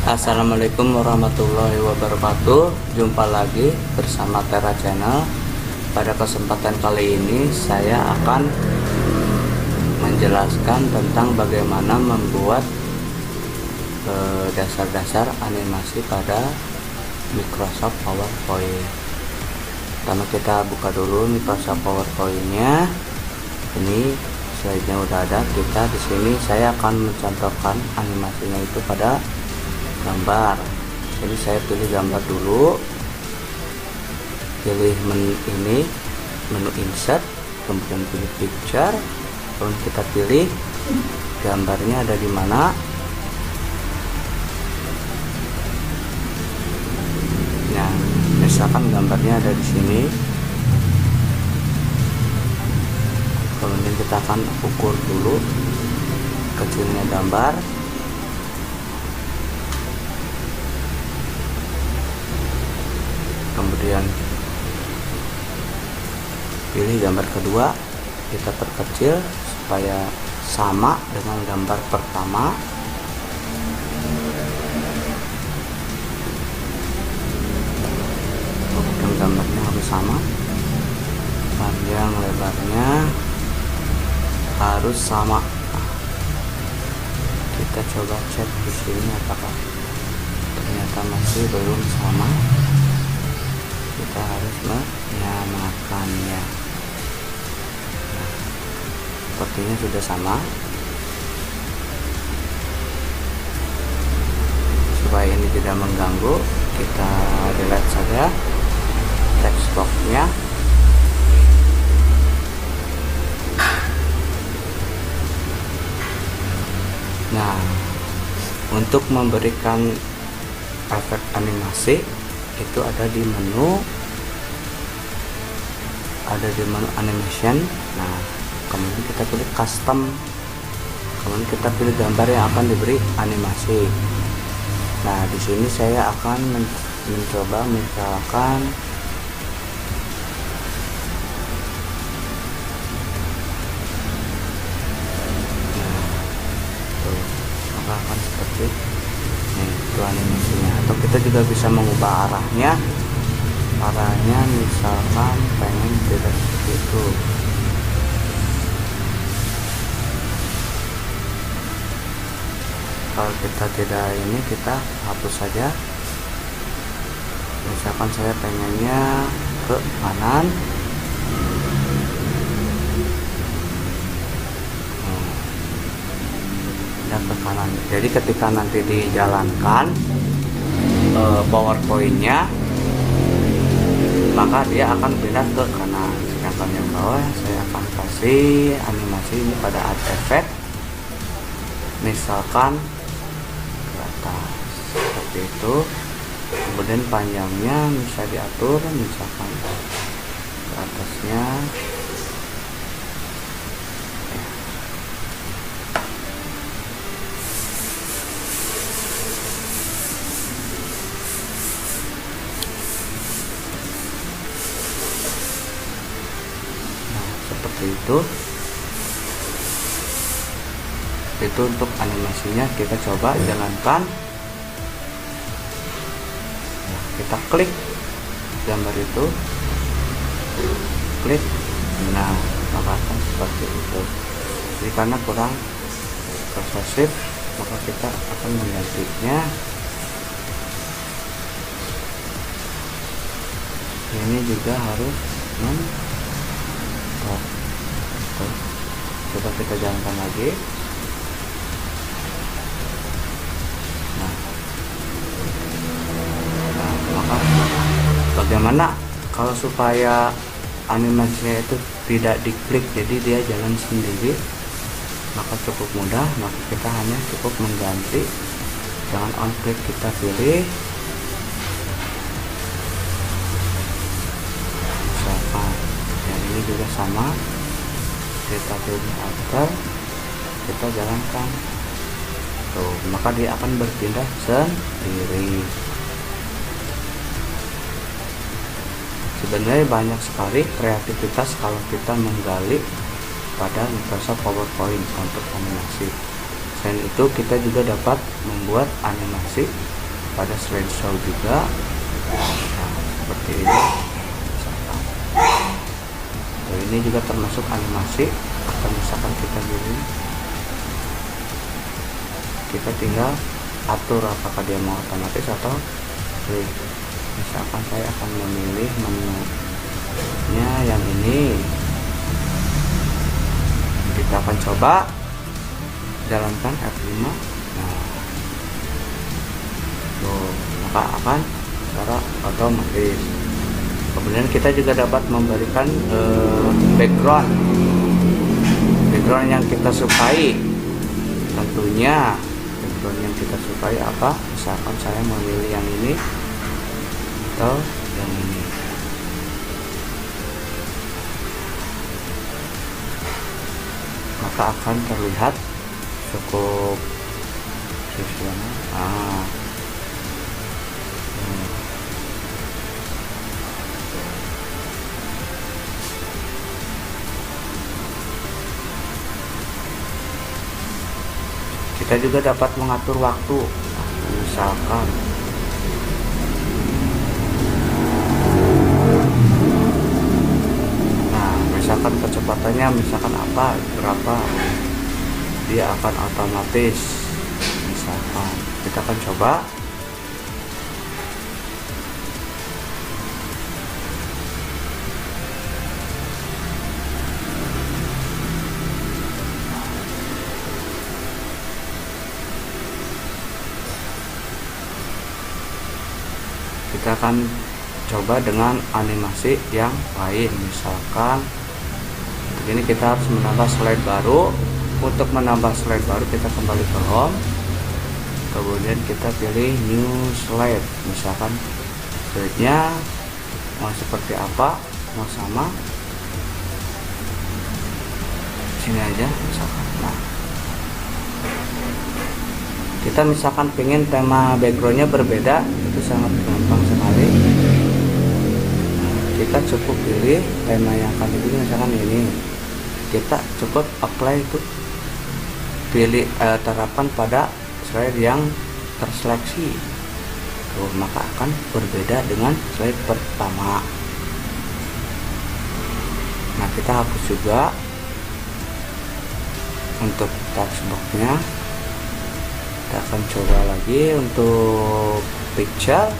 Assalamualaikum warahmatullahi wabarakatuh. Jumpa lagi bersama Tera Channel. Pada kesempatan kali ini saya akan menjelaskan tentang bagaimana membuat dasar-dasar animasi pada Microsoft PowerPoint. Pertama kita buka dulu Microsoft PowerPoint-nya. Ini slide-nya udah ada. Kita di sini saya akan mencontohkan animasinya itu pada gambar. Jadi saya pilih gambar dulu, pilih menu ini, menu insert, kemudian pilih picture, kemudian kita pilih gambarnya ada di mana. Nah, misalkan gambarnya ada di sini, kemudian kita akan ukur dulu kecilnya gambar. Kemudian pilih gambar kedua, kita perkecil supaya sama dengan gambar pertama. Kemudian gambarnya harus sama, panjang lebarnya harus sama. Kita coba cek di sini apakah ternyata masih belum sama. Kita harus menyamakannya. Nah, sepertinya sudah sama. Supaya ini tidak mengganggu, kita delete saja text box-nya. Nah, untuk memberikan efek animasi itu ada di menu animation. Nah, kemudian kita pilih custom, kemudian kita pilih gambar yang akan diberi animasi. Nah, di sini saya akan mencoba misalkan maka akan seperti itu animasinya. Atau kita juga bisa mengubah arahnya misalkan pengen tidak seperti itu. Kalau kita tidak ini, kita hapus saja. Misalkan saya pengennya ke kanan, dan ke kanan. Jadi ketika nanti dijalankan PowerPoint-nya, maka dia akan pindah ke kanan. Sedangkan yang bawah saya akan kasih animasi ini pada Add Effect, misalkan ke atas seperti itu. Kemudian panjangnya bisa diatur, misalkan ke atasnya. Seperti itu untuk animasinya. Kita coba jalankan. Nah, kita klik gambar itu, klik. Nah, maka akan seperti itu. Jadi karena kurang persuasif, maka kita akan menggantinya. Ini juga harus coba kita jalankan lagi. Nah, maka bagaimana kalau supaya animasinya itu tidak diklik, jadi dia jalan sendiri? Maka cukup mudah, maka kita hanya cukup mengganti. Jangan on click, kita pilih misalkan yang ini juga sama, kita pilih after, kita jalankan tuh, maka dia akan berpindah sendiri. Sebenarnya banyak sekali kreativitas kalau kita menggali pada Microsoft PowerPoint untuk animasi. Selain itu kita juga dapat membuat animasi pada slideshow juga. Nah, seperti ini. Ini juga termasuk animasi. Atau misalkan kita pilih, kita tinggal atur apakah dia mau otomatis atau klik. Misalkan saya akan memilih menunya yang ini, kita akan coba jalankan F5. Nah, maka akan secara otomatis. Kemudian kita juga dapat memberikan background yang kita sukai. Tentunya background yang kita sukai apa? Misalkan saya memilih yang ini atau yang ini. Maka akan terlihat cukup sederhana. Kita juga dapat mengatur waktu. Misalkan kecepatannya misalkan berapa, dia akan otomatis. Misalkan kita akan coba. Kita akan coba dengan animasi yang lain. Misalkan ini kita harus menambah slide baru. Untuk menambah slide baru kita kembali ke home, kemudian kita pilih new slide. Misalkan slide-nya mau seperti apa, mau sama, sini aja misalkan. Nah, kita misalkan pengen tema backgroundnya berbeda, itu sangat gampang sekali. Kita cukup pilih tema yang kali ini, misalkan ini, kita cukup apply itu, pilih terapkan pada slide yang terseleksi. Maka akan berbeda dengan slide pertama. Nah, kita hapus juga untuk text box-nya. Kita akan coba lagi untuk picture,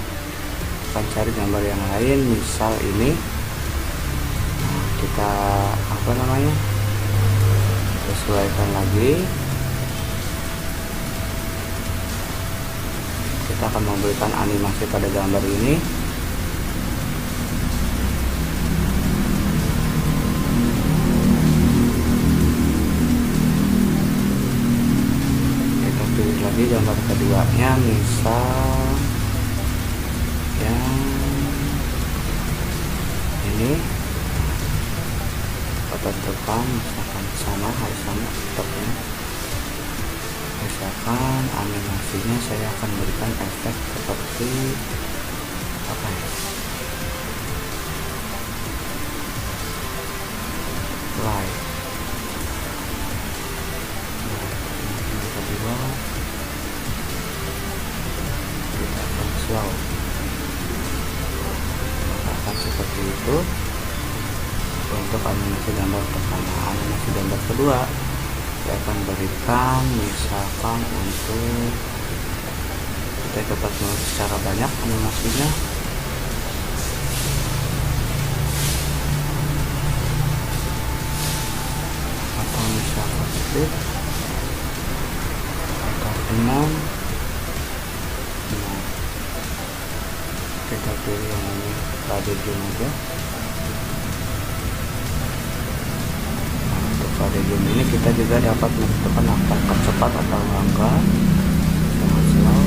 akan cari gambar yang lain, misal ini. Nah, kita sesuaikan lagi. Kita akan memberikan animasi pada gambar ini. Kita pilih lagi gambar keduanya, misal yang ini. Kita tentukan misalkan harus sama stopnya. Misalkan animasinya saya akan berikan efek seperti apa ya, light. Yang kedua kita akan slow. Maka akan seperti itu untuk animasi gambar pertama. Animasi gambar kedua saya akan berikan misalkan untuk kita dapat melihat secara banyak animasinya. Atau misalkan split atau 6. Nah, kita pilih yang ini tadi aja. Pada game ini kita juga dapat menentukan apakah cepat atau enggak, sangat slow.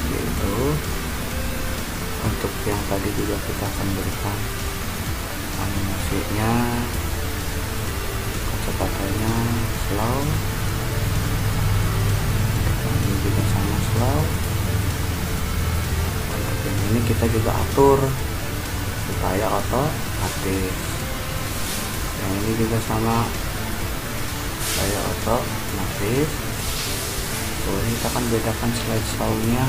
Gitu. Untuk yang tadi juga kita akan berikan animasinya, kecepatannya slow. Ini juga sama slow. Untuk yang ini kita juga atur supaya otomatis. Yang ini juga sama, supaya otomatis. Ini kita akan bedakan slide show-nya.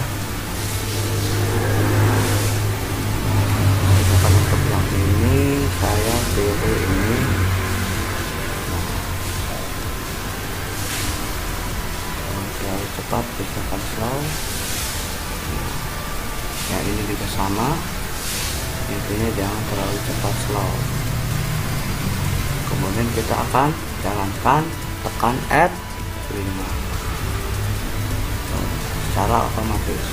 Misalkan untuk yang ini saya pilih ini. Terlalu cepat, misalkan slow. Ya, ini juga sama, intinya jangan terlalu cepat, slow. Kemudian kita akan jalankan, tekan add 5 secara otomatis.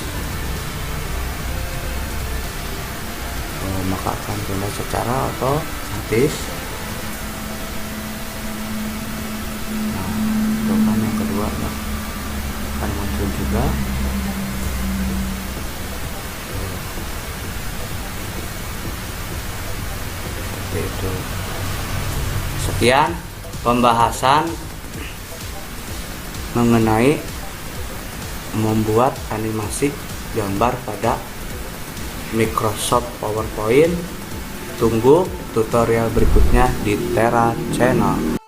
Maka akan jalan secara otomatis. Nah, itu kan yang kedua akan muncul juga. Itu. Sekian pembahasan mengenai membuat animasi gambar pada Microsoft PowerPoint. Tunggu tutorial berikutnya di Tera Channel.